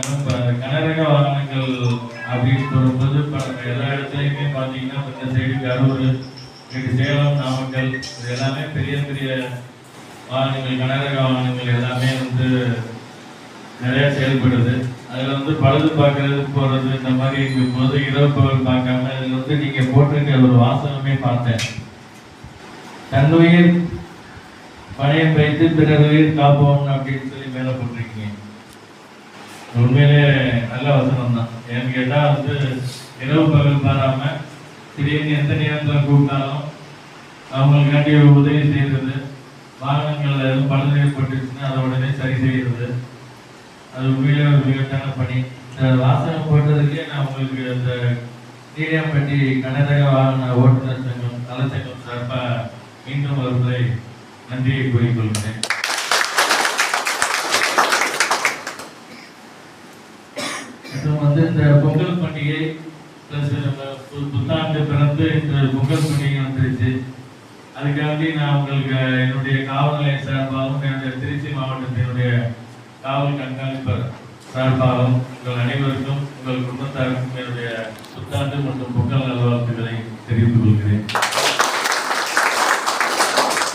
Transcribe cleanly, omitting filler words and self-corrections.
இப்ப கனரக வாகனங்கள் அப்படின்னு சொல்லும்போது இப்ப நம்ம எல்லா இடத்துலையுமே பார்த்தீங்கன்னா இந்த சைடு கரூர், சேலம், நாமக்கல் இது எல்லாமே பெரிய பெரிய வாகனங்கள், கனரக வாகனங்கள் எல்லாமே நிறைய செயல்படுது. அதில் பழுது பார்க்கறது போகிறது இந்த மாதிரி இருக்கும்போது இரவு பகல் பார்க்காம இதில் நீங்கள் போட்டிருக்க ஒரு வாசகமே பார்த்தேன். தன்னுயிர் பணையம் வைத்து பிறர் உயிர் காப்போம் அப்படின்னு சொல்லி மேலே போட்டிருக்கீங்க. உண்மையிலே நல்ல வசனம் தான். ஏன்னு கேட்டால் இரவு பகல் பாராம திடீர்னு எந்த நேரத்தில் கூப்பிட்டாலும் அவங்களுக்காண்டி உதவி செய்கிறது, வாகனங்கள் எதுவும் பழுது ஏற்பட்டுச்சுன்னா அதை உடனே சரி செய்கிறது, அது உண்மையிலே ஒரு விகட்டான பணி. இந்த வாசகம் போட்டதுக்கே நான் உங்களுக்கு இந்த நீடியாம்பட்டி கனரக வாகன ஓட்டுநர் சங்கம் நலச்சங்கம் சார்பாக மீண்டும் ஒரு முறை நன்றியை கூறிக்கொள்கிறேன். இந்த பொங்கல் பண்டிகை பிளஸ் புத்தாண்டு பிறந்து இந்த பொங்கல் பண்டிகை வந்துருச்சு. அதுக்காண்டி நான் உங்களுக்கு என்னுடைய காவல் நிலைய சார்பாகவும் என்னுடைய திருச்சி மாவட்டத்தினுடைய காவல் கண்காணிப்பர் சார்பாகவும் உங்கள் அனைவருக்கும் உங்கள் குடும்பத்தாருக்கும் என்னுடைய புத்தாண்டு மற்றும் பொங்கல் நல்வாழ்த்துக்களை தெரிவித்துக் கொள்கிறேன்.